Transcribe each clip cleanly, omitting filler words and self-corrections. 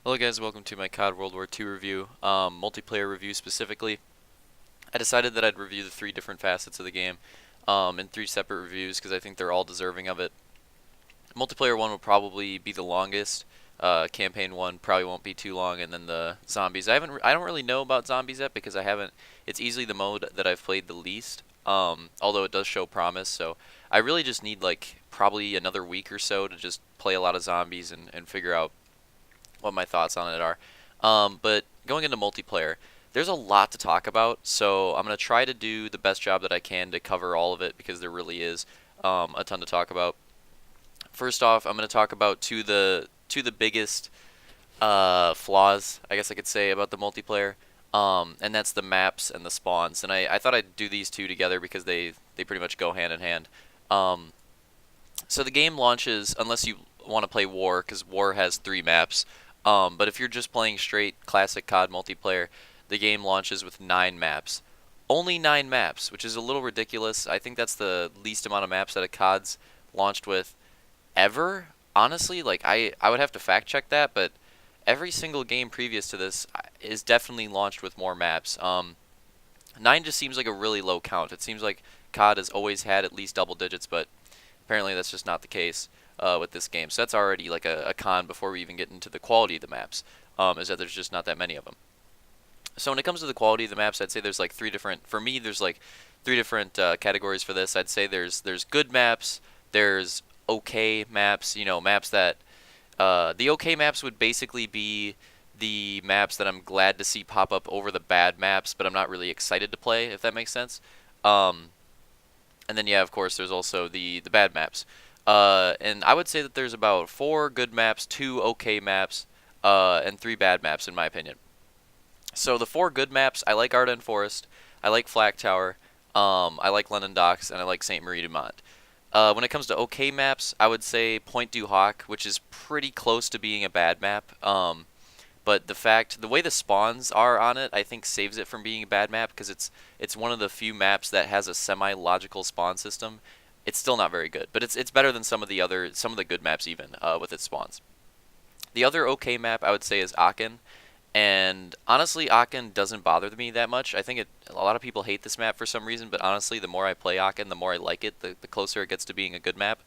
Hello guys, welcome to my COD World War II review, multiplayer review specifically. I decided that I'd review the three different facets of the game in three separate reviews because I think they're all deserving of it. Multiplayer 1 will probably be the longest. Campaign 1 probably won't be too long, and then the zombies. I don't really know about zombies yet because I haven't. It's easily the mode that I've played the least. Although it does show promise, so I really just need like probably another week or so to just play a lot of zombies and figure out what my thoughts on it are. But going into multiplayer, there's a lot to talk about, so I'm going to try to do the best job that I can to cover all of it because there really is a ton to talk about. First off, I'm going to talk about two the biggest flaws, I guess I could say, about the multiplayer, and that's the maps and the spawns. And I thought I'd do these two together because they pretty much go hand in hand. Um, so the game launches, unless you want to play War, because War has three maps. But if you're just playing straight classic COD multiplayer, the game launches with 9 maps. Only 9 maps, which is a little ridiculous. I think that's the least amount of maps that a COD's launched with ever. Honestly, like I would have to fact check that, but every single game previous to this is definitely launched with more maps. 9 just seems like a really low count. It seems like COD has always had at least double digits, but apparently that's just not the case with this game. So that's already like a con before we even get into the quality of the maps, is that there's just not that many of them. So when it comes to the quality of the maps, I'd say there's like three different, for me, there's like three different categories for this. I'd say there's good maps, there's okay maps, maps that, the okay maps would basically be the maps that I'm glad to see pop up over the bad maps, but I'm not really excited to play, if that makes sense. Um, and then yeah, of course, there's also the bad maps. And I would say that there's about 4 good maps, 2 okay maps, and 3 bad maps in my opinion. So the 4 good maps, I like Ardennes Forest, I like Flak Tower, I like London Docks, and I like Saint Marie du Mont. When it comes to okay maps, I would say Point du Hoc, which is pretty close to being a bad map. But the way the spawns are on it, I think saves it from being a bad map because it's one of the few maps that has a semi-logical spawn system. It's still not very good, but it's better than some of the good maps even with its spawns. The other okay map I would say is Aachen, and honestly, Aachen doesn't bother me that much. I think a lot of people hate this map for some reason, but honestly, the more I play Aachen, the more I like it. The closer it gets to being a good map.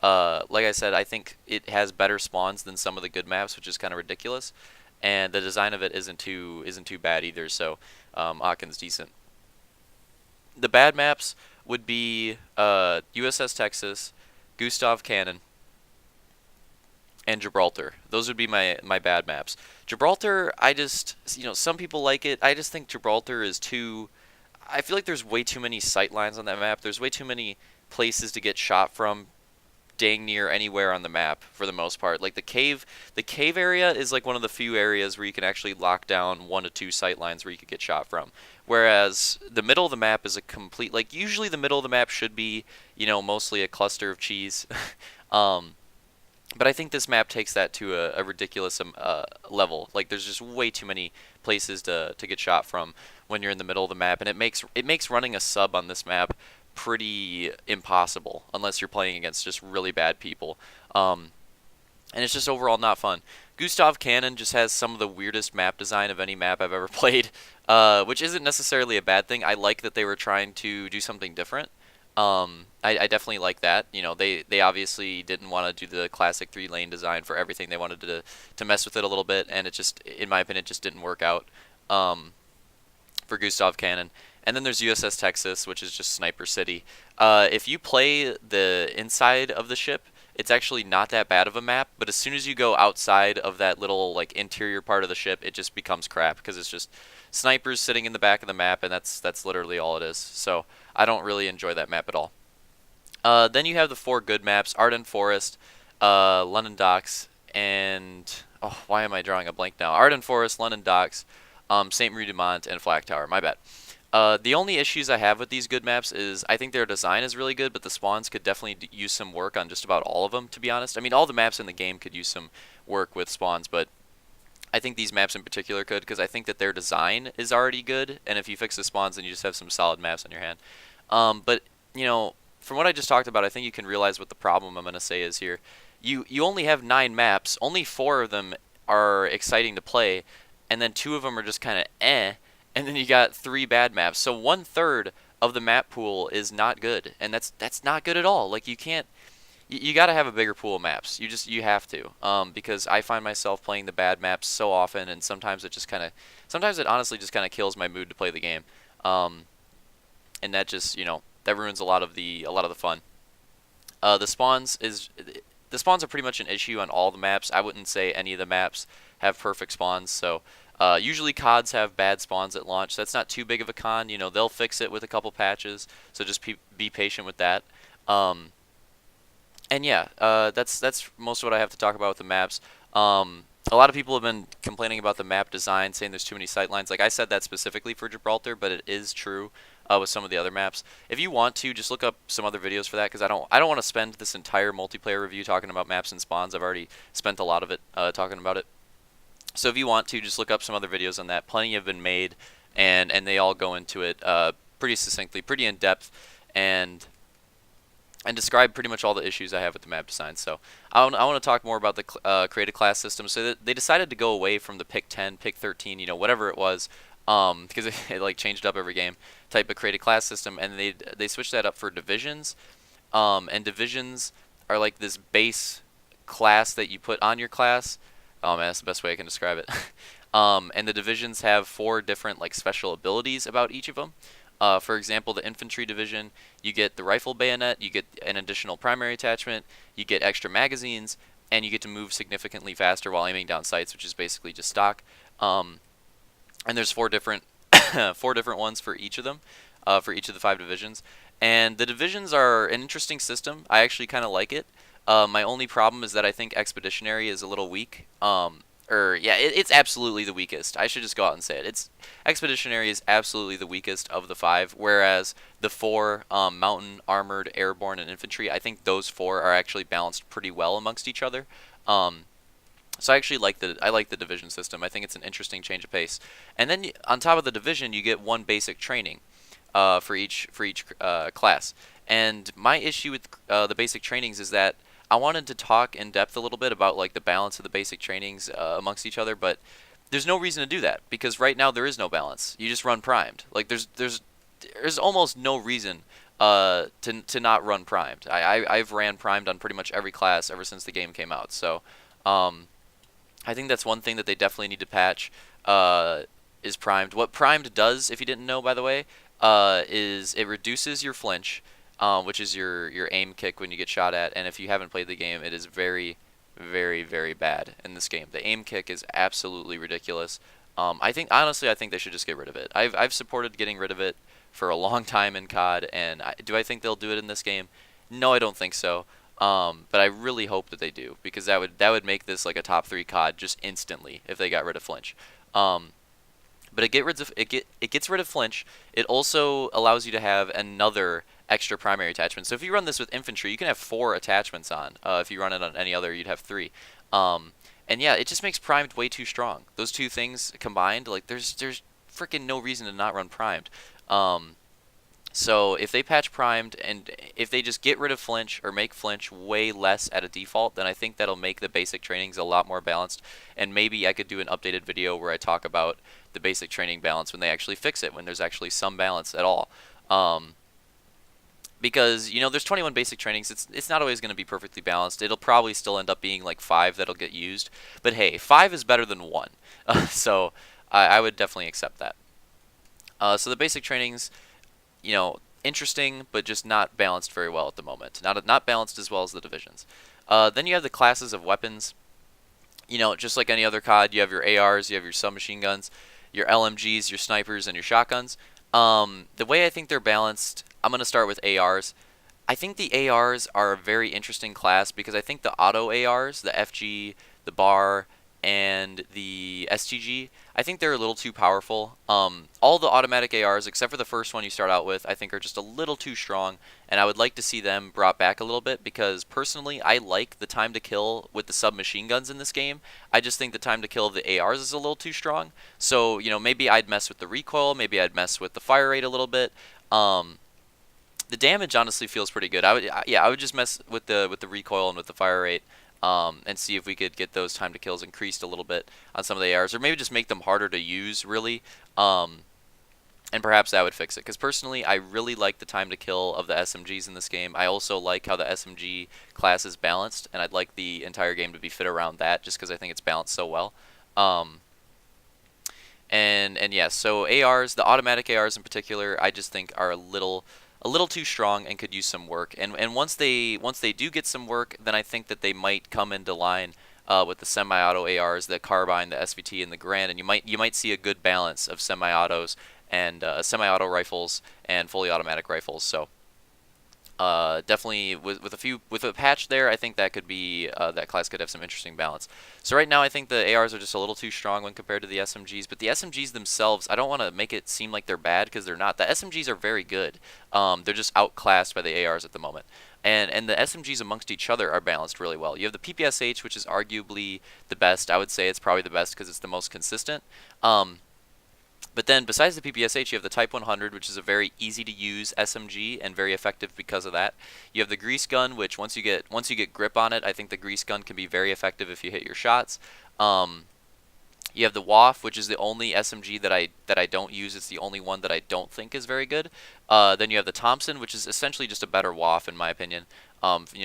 Like I said, I think it has better spawns than some of the good maps, which is kind of ridiculous. And the design of it isn't too bad either. So Aachen's decent. The bad maps would be USS Texas, Gustav Cannon, and Gibraltar. Those would be my bad maps. Gibraltar, some people like it. I just think Gibraltar is too. I feel like there's way too many sight lines on that map. There's way too many places to get shot from dang near anywhere on the map for the most part. Like the cave area is like one of the few areas where you can actually lock down 1 to 2 sight lines where you could get shot from. Whereas the middle of the map is a complete, like usually the middle of the map should be, mostly a cluster of cheese. um, but I think this map takes that to a ridiculous level. Like there's just way too many places to get shot from when you're in the middle of the map, and it makes running a sub on this map pretty impossible unless you're playing against just really bad people. And it's just overall not fun. Gustav Cannon just has some of the weirdest map design of any map I've ever played, which isn't necessarily a bad thing. I like that they were trying to do something different. I definitely like that. They obviously didn't want to do the classic 3-lane design for everything. They wanted to mess with it a little bit, and it just, in my opinion, just didn't work out for Gustav Cannon. And then there's USS Texas, which is just Sniper City. If you play the inside of the ship, it's actually not that bad of a map, but as soon as you go outside of that little like interior part of the ship, it just becomes crap because it's just snipers sitting in the back of the map, and that's literally all it is. So I don't really enjoy that map at all. Then you have the 4 good maps: Ardennes Forest, London Docks, and oh, why am I drawing a blank now? Ardennes Forest, London Docks, Saint Marie du Mont, and Flak Tower. My bad. The only issues I have with these good maps is I think their design is really good, but the spawns could definitely use some work on just about all of them, to be honest. I mean, all the maps in the game could use some work with spawns, but I think these maps in particular could, because I think that their design is already good, and if you fix the spawns, then you just have some solid maps on your hand. But, from what I just talked about, I think you can realize what the problem I'm going to say is here. You only have 9 maps, only 4 of them are exciting to play, and then 2 of them are just kind of and then you got 3 bad maps. So 1/3 of the map pool is not good, and that's not good at all. Like, you can't, you got to have a bigger pool of maps. You have to, because I find myself playing the bad maps so often, and sometimes it just kind of, sometimes it honestly just kind of kills my mood to play the game, and that just, that ruins a lot of the fun. The spawns is the spawns are pretty much an issue on all the maps. I wouldn't say any of the maps have perfect spawns. So usually CODs have bad spawns at launch. That's not too big of a con. They'll fix it with a couple patches. So just be patient with that. Um, and yeah, that's most of what I have to talk about with the maps. A lot of people have been complaining about the map design, saying there's too many sightlines. Like, I said that specifically for Gibraltar, but it is true with some of the other maps. If you want to, just look up some other videos for that, because I don't want to spend this entire multiplayer review talking about maps and spawns. I've already spent a lot of it talking about it. So if you want to, just look up some other videos on that. Plenty have been made, and they all go into it pretty succinctly, pretty in depth, and describe pretty much all the issues I have with the map design. So I want to talk more about the create a class system. So they decided to go away from the pick 10, pick 13, whatever it was, because it like changed up every game type of create a class system, and they switched that up for divisions. And divisions are like this base class that you put on your class. Oh man, that's the best way I can describe it. And the divisions have 4 different like special abilities about each of them. For example, the infantry division, you get the rifle bayonet, you get an additional primary attachment, you get extra magazines, and you get to move significantly faster while aiming down sights, which is basically just stock. And there's 4 different 4 different ones for each of them, for each of the 5 divisions. And the divisions are an interesting system. I actually kind of like it. My only problem is that I think Expeditionary is a little weak. It's absolutely the weakest. I should just go out and say it. Expeditionary is absolutely the weakest of the 5, whereas the 4, Mountain, Armored, Airborne, and Infantry, I think those 4 are actually balanced pretty well amongst each other. So I actually like the division system. I think it's an interesting change of pace. And then on top of the division, you get 1 basic training for each class. And my issue with the basic trainings is that I wanted to talk in depth a little bit about like the balance of the basic trainings amongst each other, but there's no reason to do that, because right now there is no balance. You just run primed. Like, there's almost no reason to not run primed. I've ran primed on pretty much every class ever since the game came out. So I think that's one thing that they definitely need to patch, is primed. What primed does, if you didn't know, by the way, is it reduces your flinch, which is your aim kick when you get shot at. And if you haven't played the game, it is very, very, very bad in this game. The aim kick is absolutely ridiculous. Honestly, I think they should just get rid of it. I've supported getting rid of it for a long time in COD, and do I think they'll do it in this game? No, I don't think so. But I really hope that they do, because that would make this like a top 3 COD just instantly if they got rid of flinch. But it gets rid of flinch. It also allows you to have another extra primary attachment. So if you run this with infantry, you can have 4 attachments on. If you run it on any other, you'd have 3. And yeah, it just makes primed way too strong. Those 2 things combined, like there's freaking no reason to not run primed. So if they patch primed, and if they just get rid of flinch or make flinch way less at a default, then I think that'll make the basic trainings a lot more balanced. And maybe I could do an updated video where I talk about the basic training balance when they actually fix it, when there's actually some balance at all. Because there's 21 basic trainings. It's not always going to be perfectly balanced. It'll probably still end up being like 5 that'll get used. But hey, 5 is better than 1. So I would definitely accept that. So the basic trainings, interesting, but just not balanced very well at the moment. Not balanced as well as the divisions. Then you have the classes of weapons. Just like any other COD, you have your ARs, you have your submachine guns, your LMGs, your snipers, and your shotguns. The way I think they're balanced, I'm going to start with ARs. I think the ARs are a very interesting class, because I think the auto ARs, the FG, the BAR, and the STG, I think they're a little too powerful. All the automatic ARs, except for the first one you start out with, I think are just a little too strong, and I would like to see them brought back a little bit, because personally I like the time to kill with the submachine guns in this game. I just think the time to kill of the ARs is a little too strong. So, maybe I'd mess with the recoil, maybe I'd mess with the fire rate a little bit. The damage honestly feels pretty good. I would just mess with the recoil and with the fire rate. and see if we could get those time to kills increased a little bit on some of the ARs, or maybe just make them harder to use, really. And perhaps that would fix it. Because personally, I really like the time to kill of the SMGs in this game. I also like how the SMG class is balanced, and I'd like the entire game to be fit around that, just because I think it's balanced so well. Um, and yeah, so ARs, the automatic ARs in particular, I just think are a little too strong and could use some work. And once they do get some work, then I think that they might come into line with the semi-auto ARs, the carbine, the SVT, and the Grand, and you might see a good balance of semi-autos and semi-auto rifles and fully automatic rifles. So definitely with a patch there, I think that could be that class could have some interesting balance. So right now, I think the ARs are just a little too strong when compared to the SMGs. But the SMGs themselves, I don't want to make it seem like they're bad because they're not. The SMGs are very good. They're just outclassed by the ARs at the moment. And the SMGs amongst each other are balanced really well. You have the PPSH, which is arguably the best. I would say it's probably the best because it's the most consistent. But then besides the PPSH, you have the Type 100, which is a very easy to use SMG and very effective because of that. You have the Grease Gun, which once you get grip on it, I think the Grease Gun can be very effective if you hit your shots. You have the WAF, which is the only SMG that I don't use. It's the only one that I don't think is very good. Then you have the Thompson, which is essentially just a better WAF in my opinion.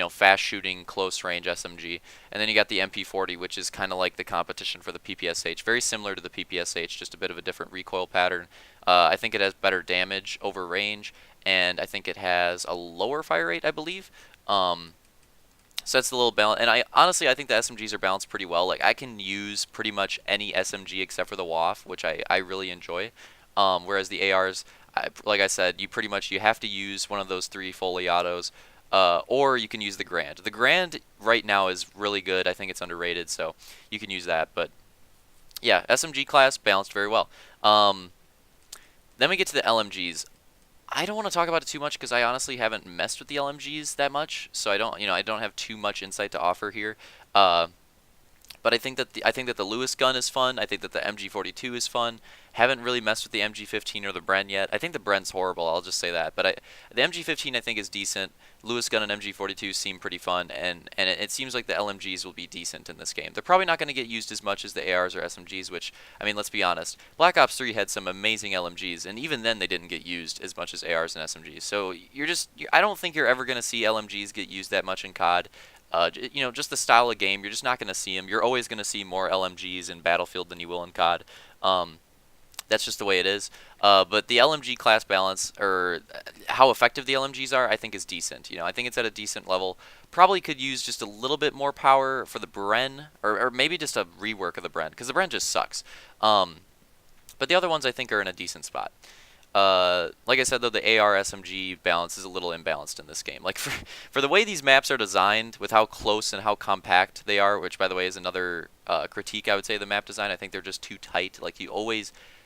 Fast shooting, close range SMG. And then you got the MP40, which is kind of like the competition for the PPSH. Very similar to the PPSH, just a bit of a different recoil pattern. I think it has better damage over range, and I think it has a lower fire rate, I believe. So that's a little balance, and I think the SMGs are balanced pretty well. Like I can use pretty much any SMG except for the WAF, which I really enjoy. Whereas the ARs, like I said, you have to use one of those three fully autos, or you can use the Grand. The Grand right now is really good. I think it's underrated, so you can use that. But yeah, SMG class balanced very well. Then we get to the LMGs. I don't want to talk about it too much because I honestly haven't messed with the LMGs that much, so I don't have too much insight to offer here. But I think that the Lewis gun is fun. I think that the MG42 is fun. Haven't really messed with the MG15 or the Bren yet. I think the Bren's horrible. I'll just say that. But the MG15 I think is decent. Lewis gun and MG42 seem pretty fun, and it seems like the LMGs will be decent in this game. They're probably not going to get used as much as the ARs or SMGs, which, I mean, let's be honest. Black Ops 3 had some amazing LMGs, and even then they didn't get used as much as ARs and SMGs. So I don't think you're ever going to see LMGs get used that much in COD. Just the style of game, you're just not going to see them. You're always going to see more LMGs in Battlefield than you will in COD. That's just the way it is. But the LMG class balance, or how effective the LMGs are, I think is decent. I think it's at a decent level. Probably could use just a little bit more power for the Bren, or maybe just a rework of the Bren, because the Bren just sucks. But the other ones I think are in a decent spot. Like I said though, the AR SMG balance is a little imbalanced in this game. Like for the way these maps are designed, with how close and how compact they are, which by the way is another critique I would say of the map design. I think they're just too tight. Like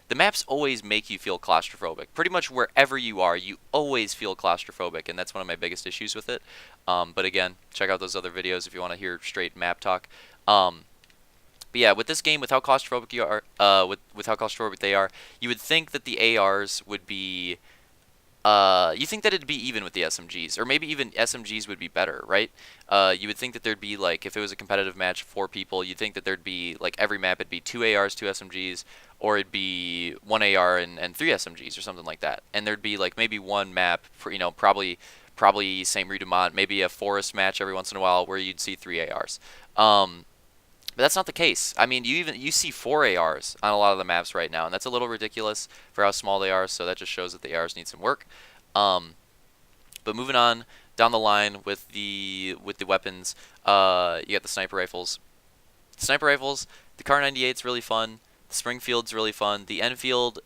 the maps always make you feel claustrophobic. Pretty much wherever you are, you always feel claustrophobic, and that's one of my biggest issues with it. But again, check out those other videos if you want to hear straight map talk. But yeah, with this game, with how claustrophobic you are, with how claustrophobic they are, you would think that the ARs would be, you think that it'd be even with the SMGs, or maybe even SMGs would be better, right? You would think that there'd be like, if it was a competitive match, 4 people, you'd think that there'd be like every map it'd be 2 ARs, 2 SMGs, or it'd be 1 AR and 3 SMGs or something like that, and there'd be like maybe one map for probably St. Rue du Mont, maybe a forest match every once in a while where you'd see 3 ARs. But that's not the case. I mean, you see 4 ARs on a lot of the maps right now, and that's a little ridiculous for how small they are. So that just shows that the ARs need some work. But moving on down the line with the weapons, you got the sniper rifles. The Kar 98's really fun. The Springfield's really fun. The Enfield,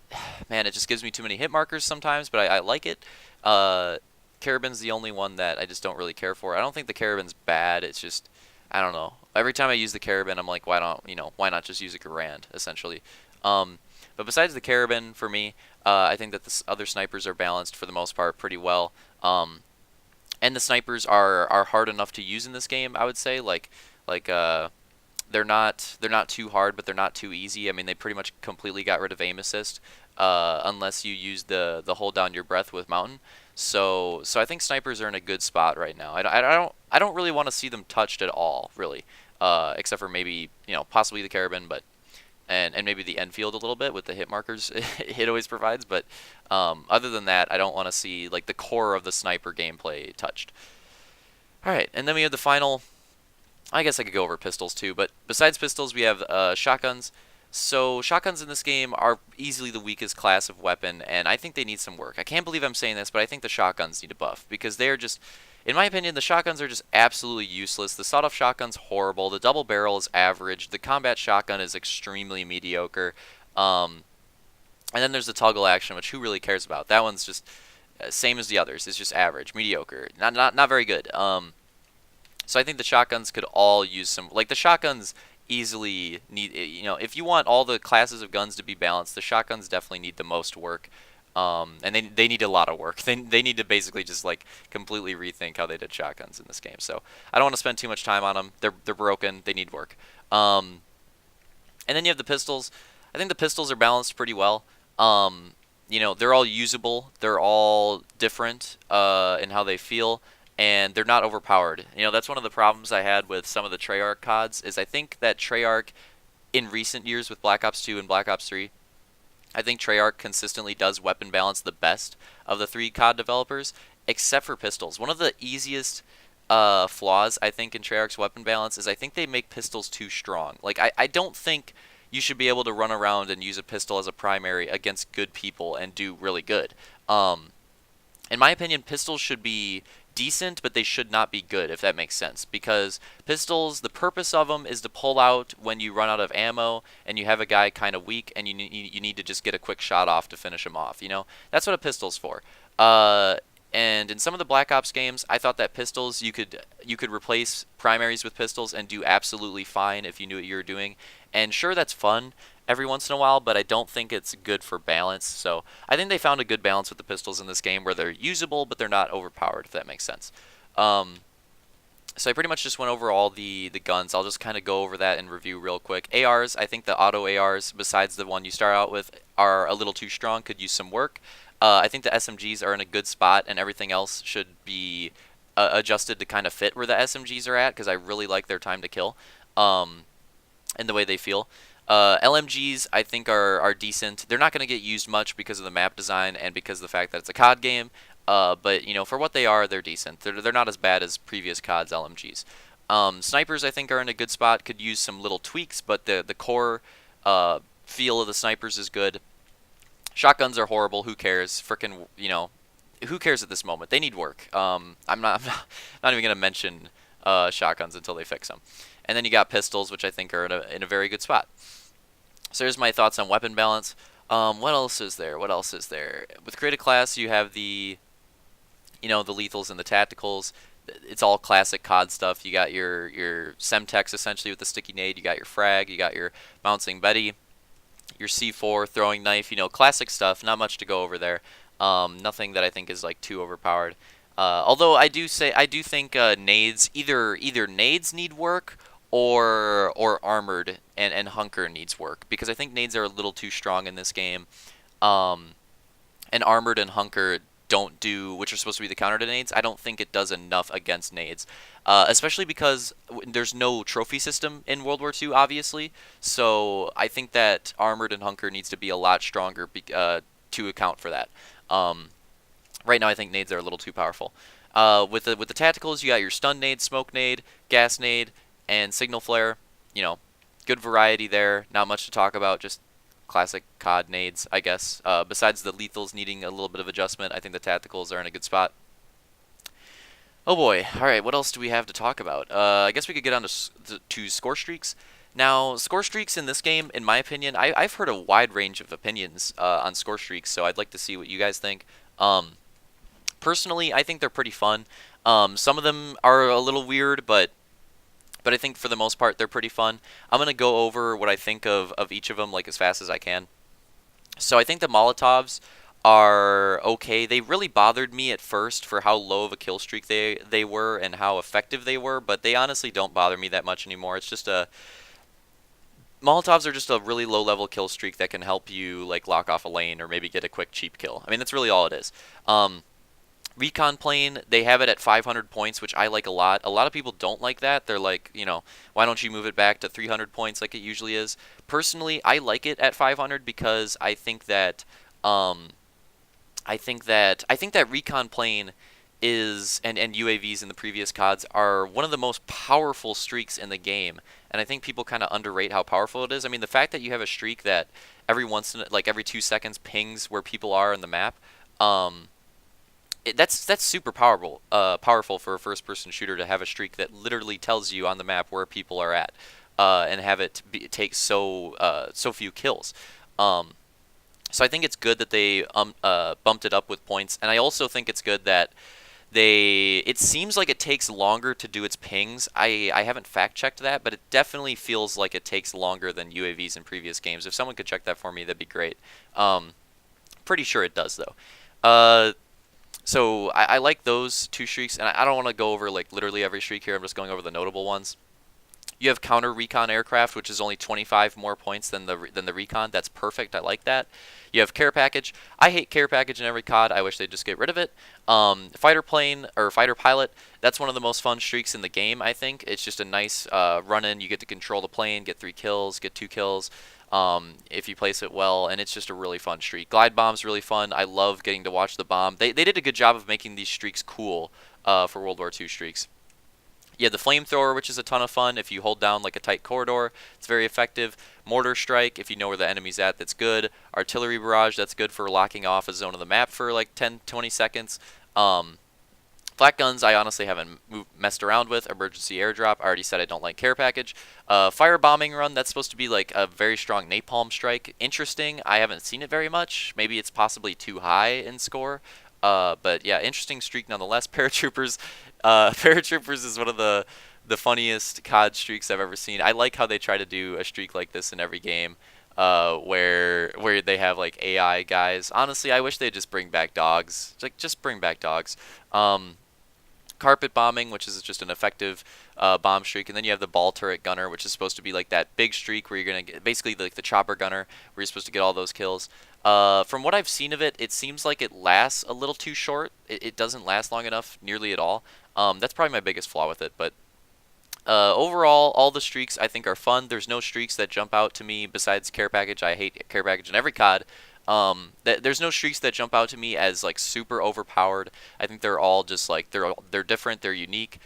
man, it just gives me too many hit markers sometimes, but I like it. Carabin's the only one that I just don't really care for. I don't think the Carabin's bad. It's just, I don't know. Every time I use the Carabin, I'm like, why not just use a Garand, essentially. But besides the Carabin, for me, I think that the other snipers are balanced for the most part pretty well. And the snipers are hard enough to use in this game, I would say. Like they're not too hard, but they're not too easy. I mean, they pretty much completely got rid of aim assist, unless you use the hold down your breath with mountain. So I think snipers are in a good spot right now. I don't really want to see them touched at all, really, except for maybe possibly the carabin, but and maybe the Enfield a little bit with the hit markers it always provides. But other than that, I don't want to see like the core of the sniper gameplay touched. All right, and then we have the final. I guess I could go over pistols too, but besides pistols, we have shotguns. So shotguns in this game are easily the weakest class of weapon, and I think they need some work. I can't believe I'm saying this, but I think the shotguns need a buff because they're just, in my opinion, the shotguns are just absolutely useless. The sawed-off shotgun's horrible. The double barrel is average. The combat shotgun is extremely mediocre. And then there's the toggle action, which who really cares about? That one's just same as the others. It's just average, mediocre, not very good. So I think the shotguns could all use some, like the shotguns easily need, if you want all the classes of guns to be balanced, the shotguns definitely need the most work. And they need a lot of work. They need to basically just like completely rethink how they did shotguns in this game. So I don't want to spend too much time on them. They're broken. They need work. And then you have the pistols. I think the pistols are balanced pretty well. They're all usable. They're all different in how they feel, and they're not overpowered. That's one of the problems I had with some of the Treyarch CODs, is I think that Treyarch in recent years with Black Ops 2 and Black Ops 3, I think Treyarch consistently does weapon balance the best of the three COD developers, except for pistols. One of the easiest flaws, I think, in Treyarch's weapon balance is I think they make pistols too strong. Like, I don't think you should be able to run around and use a pistol as a primary against good people and do really good. In my opinion, pistols should be decent, but they should not be good, if that makes sense. Because pistols, the purpose of them is to pull out when you run out of ammo and you have a guy kind of weak and you need to just get a quick shot off to finish him off. That's what a pistol's for. And in some of the Black Ops games, I thought that pistols, you could replace primaries with pistols and do absolutely fine if you knew what you were doing. And sure, that's fun every once in a while, but I don't think it's good for balance. So I think they found a good balance with the pistols in this game where they're usable, but they're not overpowered, if that makes sense. So I pretty much just went over all the guns. I'll just kind of go over that in review real quick. ARs, I think the auto ARs, besides the one you start out with, are a little too strong, could use some work. I think the SMGs are in a good spot, and everything else should be adjusted to kind of fit where the SMGs are at, because I really like their time to kill and the way they feel. LMGs, I think, are decent. They're not going to get used much because of the map design and because of the fact that it's a COD game, but for what they are, they're decent. They're not as bad as previous COD's LMGs. Snipers, I think, are in a good spot. Could use some little tweaks, but the core feel of the snipers is good. Shotguns are horrible. Who cares? Frickin', who cares at this moment? They need work. I'm not even gonna mention shotguns until they fix them. And then you got pistols, which I think are in a very good spot. So here's my thoughts on weapon balance. What else is there? With create a class, you have the lethals and the tacticals. It's all classic COD stuff. You got your Semtex essentially with the sticky nade. You got your frag. You got your bouncing Betty. Your C4 throwing knife, classic stuff. Not much to go over there. Nothing that I think is like too overpowered. Although I do think nades, either nades need work or armored and hunker needs work, because I think nades are a little too strong in this game. And armored and hunker don't do, which are supposed to be the counter to nades. I don't think it does enough against nades, especially because there's no trophy system in World War II, obviously. So I think that armored and hunker needs to be a lot stronger to account for that. Right now, I think nades are a little too powerful. With the tacticals, you got your stun nade, smoke nade, gas nade, and signal flare. Good variety there. Not much to talk about. Just classic COD nades, I guess. Besides the lethals needing a little bit of adjustment, I think the tacticals are in a good spot. Oh boy. Alright, what else do we have to talk about? I guess we could get on to score streaks. Now, score streaks in this game, in my opinion, I've heard a wide range of opinions on score streaks, so I'd like to see what you guys think. Personally, I think they're pretty fun. Some of them are a little weird, but I think for the most part they're pretty fun. I'm going to go over what I think of each of them like as fast as I can. So I think the Molotovs are okay. They really bothered me at first for how low of a kill streak they were and how effective they were, but they honestly don't bother me that much anymore. It's just Molotovs are just a really low level kill streak that can help you like lock off a lane or maybe get a quick cheap kill. I mean, that's really all it is. Recon plane, they have it at 500 points, which I like a lot. A lot of people don't like that. They're like, why don't you move it back to 300 points like it usually is? Personally, I like it at 500 because um, I think that recon plane is and UAVs in the previous CODs are one of the most powerful streaks in the game, and I think people kind of underrate how powerful it is. I mean, the fact that you have a streak that every 2 seconds pings where people are on the map, um, that's super powerful for a first-person shooter to have a streak that literally tells you on the map where people are at, and have it take so few kills. Um, so I think it's good that they bumped it up with points, and I also think it's good that it seems like it takes longer to do its pings. I haven't fact checked that, but it definitely feels like it takes longer than UAVs in previous games. If someone could check that for me, that'd be great. Um, Pretty sure it does though. Uh, so I like those two streaks, and I don't want to go over like literally every streak here. I'm just going over the notable ones. You have counter recon aircraft, which is only 25 more points than the recon. That's perfect. I like that. You have care package. I hate care package in every COD. I wish they'd just get rid of it. Fighter plane or fighter pilot. That's one of the most fun streaks in the game. I think it's just a nice run in. You get to control the plane, get 3 kills, get 2 kills. If you place it well, and it's just a really fun streak. Glide bomb's really fun. I love getting to watch the bomb. They did a good job of making these streaks cool for World War II streaks. You have the flamethrower, which is a ton of fun. If you hold down like a tight corridor, it's very effective. Mortar strike, if you know where the enemy's at, that's good. Artillery barrage, that's good for locking off a zone of the map for like 10-20 seconds. Flak guns, I honestly haven't messed around with. Emergency airdrop, I already said I don't like care package. Fire bombing run, that's supposed to be like a very strong napalm strike. Interesting, I haven't seen it very much. Maybe it's possibly too high in score. But yeah, interesting streak nonetheless. Paratroopers, Paratroopers is one of the funniest COD streaks I've ever seen. I like how they try to do a streak like this in every game, where they have like AI guys. Honestly, I wish they'd just bring back dogs. Like just bring back dogs. Carpet bombing, which is just an effective bomb streak, and then you have the ball turret gunner, which is supposed to be like that big streak where you're gonna get basically like the chopper gunner, where you're supposed to get all those kills. From what I've seen of it, it seems like it lasts a little too short. It doesn't last long enough, nearly at all. That's probably my biggest flaw with it, but overall, all the streaks I think are fun. There's no streaks that jump out to me besides care package. I hate care package in every COD. There's no streaks that jump out to me as like super overpowered. I think they're all just like they're different, they're unique.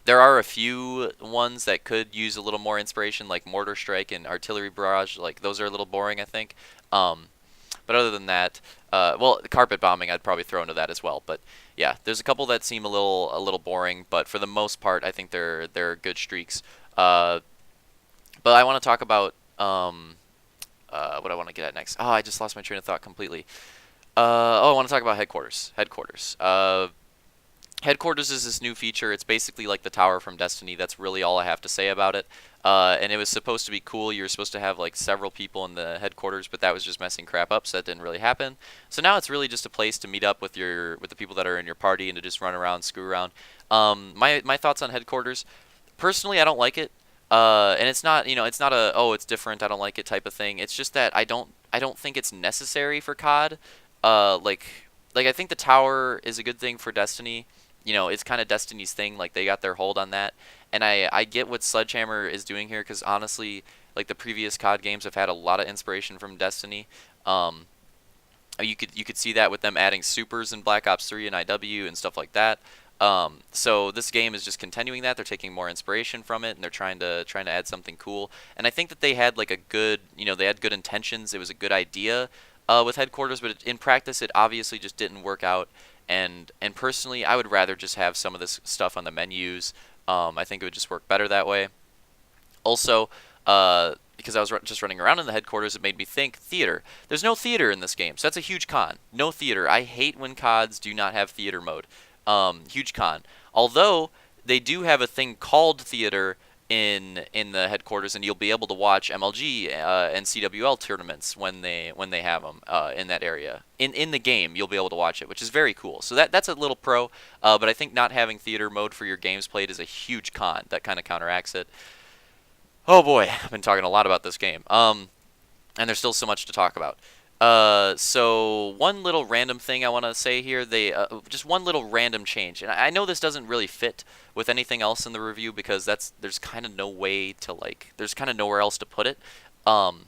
There are a few ones that could use a little more inspiration, like mortar strike and artillery barrage. Like those are a little boring, I think. But other than that, well, carpet bombing I'd probably throw into that as well. But yeah, there's a couple that seem a little boring, but for the most part, I think they're good streaks. But I want to talk about what I want to get at next. Oh, I just lost my train of thought completely. I want to talk about headquarters. Headquarters is this new feature. It's basically like the tower from Destiny. That's really all I have to say about it. And it was supposed to be cool. You were supposed to have like several people in the headquarters, but that was just messing crap up, so that didn't really happen. So now it's really just a place to meet up with the people that are in your party and to just run around, screw around. My thoughts on headquarters. Personally, I don't like it. And it's not, it's not a, oh, it's different, I don't like it type of thing. It's just that I don't think it's necessary for COD. Like I think the tower is a good thing for Destiny. It's kind of Destiny's thing. Like they got their hold on that, and I get what Sledgehammer is doing here, because honestly, like the previous COD games have had a lot of inspiration from Destiny. You could see that with them adding supers in Black Ops 3 and IW and stuff like that. So this game is just continuing that. They're taking more inspiration from it, and they're trying to add something cool. And I think that they had like a good, they had good intentions. It was a good idea with headquarters, but in practice, it obviously just didn't work out. And personally, I would rather just have some of this stuff on the menus. I think it would just work better that way. Also, because I was just running around in the headquarters, it made me think theater. There's no theater in this game, so that's a huge con. No theater. I hate when CODs do not have theater mode. Huge con. Although they do have a thing called theater in the headquarters, and you'll be able to watch MLG and CWL tournaments when they have them in that area. In the game, you'll be able to watch it, which is very cool. So that's a little pro, but I think not having theater mode for your games played is a huge con. That kind of counteracts it. Oh boy, I've been talking a lot about this game. And there's still so much to talk about. So one little random thing I want to say here, just one little random change, and I know this doesn't really fit with anything else in the review because there's kind of no way to there's kind of nowhere else to put it. Um,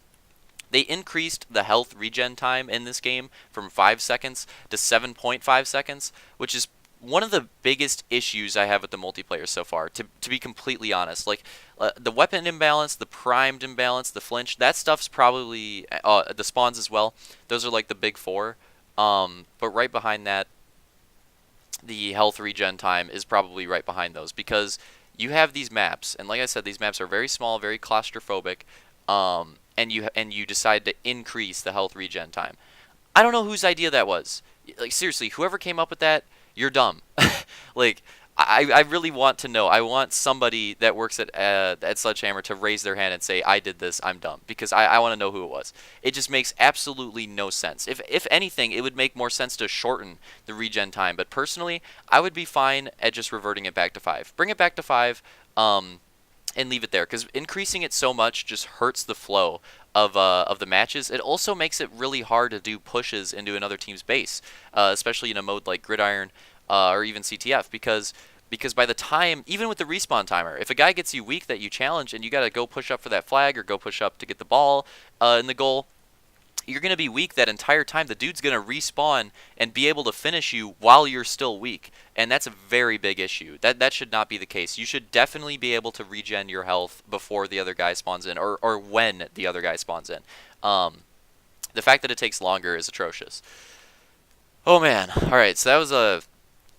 they increased the health regen time in this game from 5 seconds to 7.5 seconds, which is one of the biggest issues I have with the multiplayer so far, to be completely honest. The weapon imbalance, the primed imbalance, the flinch, that stuff's probably, the spawns as well. Those are like the big four. But right behind that, the health regen time is probably right behind those because you have these maps, and like I said, these maps are very small, very claustrophobic, and you decide to increase the health regen time. I don't know whose idea that was. Like seriously, whoever came up with that, you're dumb. like I really want to know. I want somebody that works at Sledgehammer to raise their hand and say, I did this, I'm dumb. Because I want to know who it was. It just makes absolutely no sense. If anything, it would make more sense to shorten the regen time. But personally, I would be fine at just reverting it back to 5. Bring it back to 5, and leave it there. Because increasing it so much just hurts the flow of the matches. It also makes it really hard to do pushes into another team's base, especially in a mode like Gridiron or even CTF, because by the time, even with the respawn timer, if a guy gets you weak that you challenge and you got to go push up for that flag or go push up to get the ball in the goal, you're going to be weak that entire time. The dude's going to respawn and be able to finish you while you're still weak. And that's a very big issue. That should not be the case. You should definitely be able to regen your health before the other guy spawns in, or when the other guy spawns in. The fact that it takes longer is atrocious. Oh man. Alright, so that was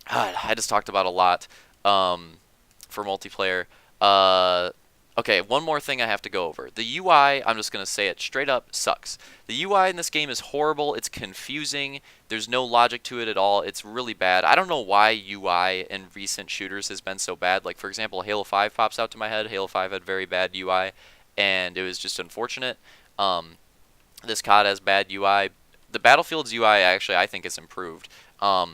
I just talked about a lot for multiplayer. Okay, one more thing I have to go over. The UI, I'm just going to say it straight up, sucks. The UI in this game is horrible. It's confusing. There's no logic to it at all. It's really bad. I don't know why UI in recent shooters has been so bad. Like, for example, Halo 5 pops out to my head. Halo 5 had very bad UI, and it was just unfortunate. This COD has bad UI. The Battlefield's UI, actually, I think, is improved. But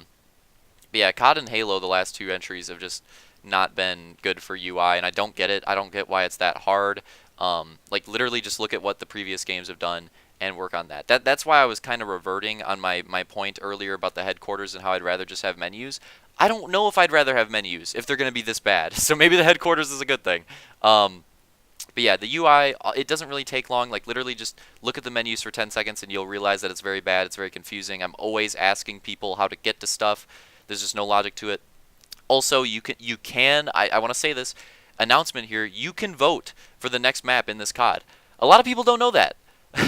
yeah, COD and Halo, the last two entries, have just not been good for UI, and I don't get it. I don't get why it's that hard. Like literally just look at what the previous games have done and work on that. That's why I was kind of reverting on my point earlier about the headquarters and how I'd rather just have menus. I don't know if I'd rather have menus if they're going to be this bad. So maybe the headquarters is a good thing. But yeah, the UI, it doesn't really take long. Like literally just look at the menus for 10 seconds and you'll realize that it's very bad. It's very confusing. I'm always asking people how to get to stuff. There's just no logic to it. Also, I want to say this announcement here, you can vote for the next map in this COD. A lot of people don't know that.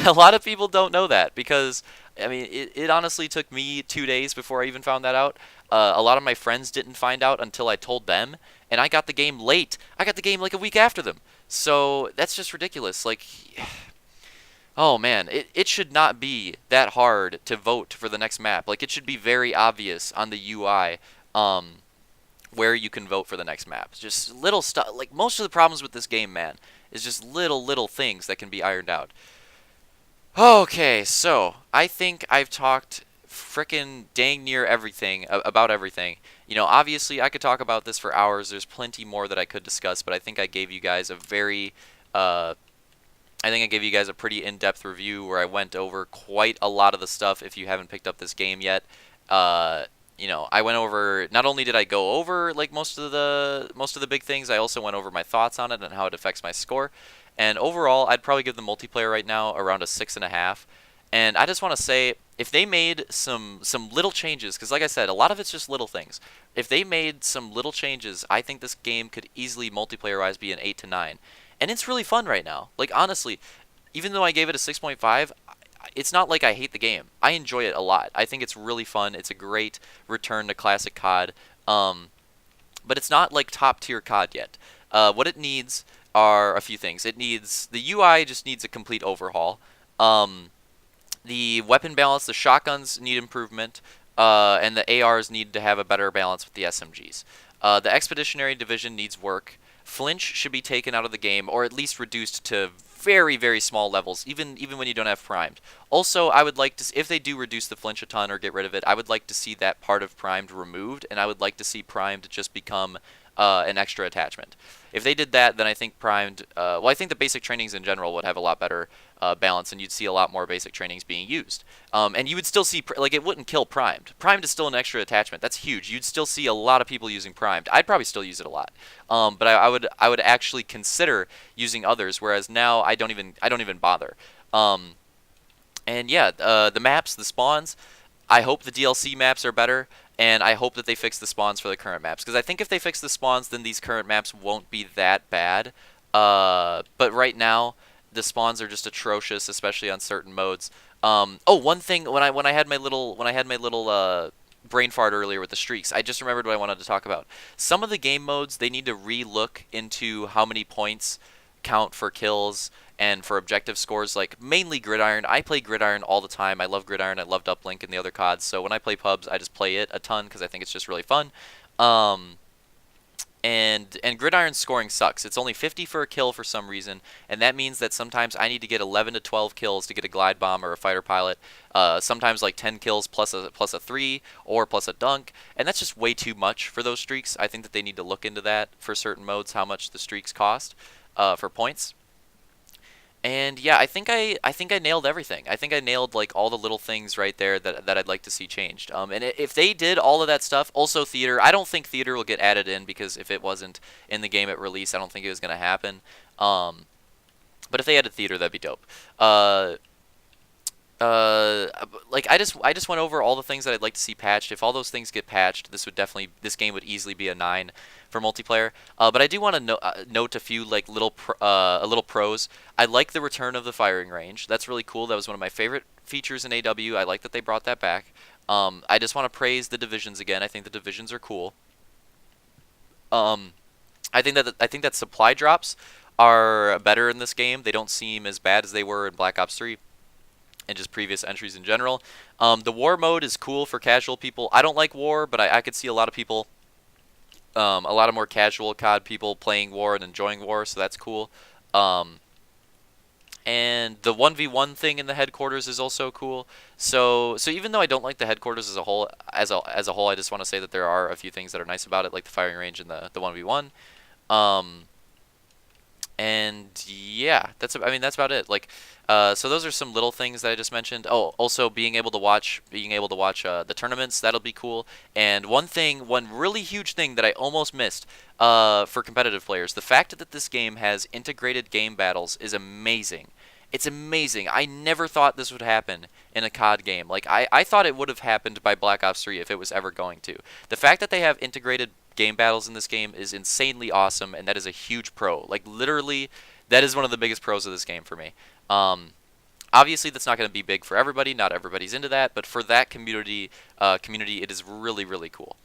A lot of people don't know that because, I mean, it honestly took me 2 days before I even found that out. A lot of my friends didn't find out until I told them, and I got the game late. I got the game like a week after them. So that's just ridiculous. Like, oh man, it should not be that hard to vote for the next map. Like, it should be very obvious on the UI. Where you can vote for the next map. Just little stuff. Like most of the problems with this game, man, is just little things that can be ironed out. Okay, so I think I've talked frickin' dang near everything about everything. You know, obviously I could talk about this for hours. There's plenty more that I could discuss, but I think I gave you guys a pretty in-depth review where I went over quite a lot of the stuff. If you haven't picked up this game yet, you know, I went over, not only did I go over like most of the big things, I also went over my thoughts on it and how it affects my score. And overall, I'd probably give the multiplayer right now around a 6.5. And I just want to say, if they made some little changes, because like I said, a lot of it's just little things. If they made some little changes, I think this game could easily multiplayer-wise be an 8 to 9. And it's really fun right now. Like honestly, even though I gave it a 6.5, it's not like I hate the game. I enjoy it a lot. I think it's really fun. It's a great return to classic COD. But it's not like top tier COD yet. What it needs are a few things. The UI just needs a complete overhaul. The weapon balance, the shotguns need improvement, and the ARs need to have a better balance with the SMGs. The Expeditionary Division needs work. Flinch should be taken out of the game, or at least reduced to very, very small levels, even when you don't have primed. Also, I would like to, if they do reduce the flinch a ton or get rid of it, I would like to see that part of primed removed, and I would like to see primed just become an extra attachment. If they did that, then I think primed. Well, I think the basic trainings in general would have a lot better balance, and you'd see a lot more basic trainings being used. And you would still see like it wouldn't kill primed. Primed is still an extra attachment. That's huge. You'd still see a lot of people using primed. I'd probably still use it a lot. But I would actually consider using others, whereas now I don't even bother. And yeah, the maps, the spawns. I hope the DLC maps are better, and I hope that they fix the spawns for the current maps. Because I think if they fix the spawns, then these current maps won't be that bad. But right now, the spawns are just atrocious, especially on certain modes. Oh, one thing when I had my little brain fart earlier with the streaks, I just remembered what I wanted to talk about. Some of the game modes, they need to re-look into how many points count for kills and for objective scores, like mainly Gridiron. I play Gridiron all the time. I love Gridiron. I loved Uplink and the other CODs. So when I play pubs, I just play it a ton because I think it's just really fun. And Gridiron scoring sucks. It's only 50 for a kill for some reason, and that means that sometimes I need to get 11 to 12 kills to get a glide bomb or a fighter pilot. Sometimes like 10 kills plus a 3 or plus a dunk, and that's just way too much for those streaks. I think that they need to look into that for certain modes, how much the streaks cost for points. And yeah, I think I nailed everything. I think I nailed like all the little things right there that I'd like to see changed. And if they did all of that stuff, also theater. I don't think theater will get added in because if it wasn't in the game at release, I don't think it was gonna happen. But if they added theater, that'd be dope. Like I just went over all the things that I'd like to see patched. If all those things get patched, this game would easily be a 9 for multiplayer. But I do want to note a few like little pros. I like the return of the firing range. That's really cool. That was one of my favorite features in AW. I like that they brought that back. I just want to praise the divisions again. I think the divisions are cool. I think that supply drops are better in this game. They don't seem as bad as they were in Black Ops 3 and just previous entries in general. The war mode is cool for casual people. I don't like war, but I could see a lot of people, a lot of more casual COD people playing war and enjoying war, so that's cool. And the 1v1 thing in the headquarters is also cool. So even though I don't like the headquarters as a whole, I just want to say that there are a few things that are nice about it, like the firing range and the 1v1. And yeah, that's about it. Like, so those are some little things that I just mentioned. Oh, also being able to watch the tournaments, that'll be cool. And one really huge thing that I almost missed for competitive players, the fact that this game has integrated game battles is amazing. It's amazing. I never thought this would happen in a COD game. Like, I thought it would have happened by Black Ops 3 if it was ever going to. The fact that they have integrated game battles in this game is insanely awesome, and that is a huge pro. Like, literally, that is one of the biggest pros of this game for me. Obviously, that's not going to be big for everybody. Not everybody's into that, but for that community, it is really, really cool.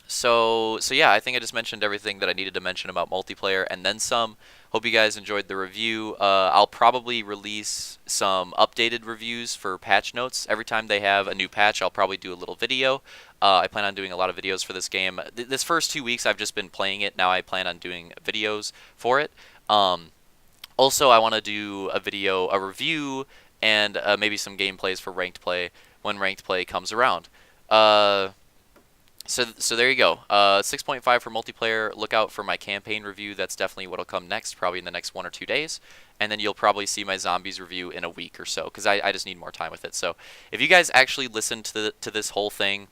So yeah, I think I just mentioned everything that I needed to mention about multiplayer, and then some. Hope you guys enjoyed the review. I'll probably release some updated reviews for patch notes. Every time they have a new patch, I'll probably do a little video. I plan on doing a lot of videos for this game. This first 2 weeks, I've just been playing it. Now I plan on doing videos for it. Also, I want to do a review, and maybe some gameplays for ranked play when ranked play comes around. So there you go. 6.5 for multiplayer. Look out for my campaign review. That's definitely what'll come next, probably in the next 1 or 2 days. And then you'll probably see my zombies review in a week or so, because I just need more time with it. So if you guys actually listen to this whole thing,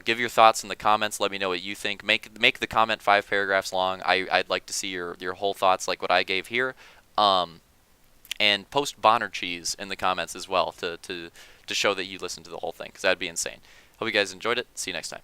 give your thoughts in the comments. Let me know what you think. Make the comment 5 paragraphs long. I'd like to see your whole thoughts, like what I gave here. And post Bonner cheese in the comments as well to show that you listened to the whole thing, because that'd be insane. Hope you guys enjoyed it. See you next time.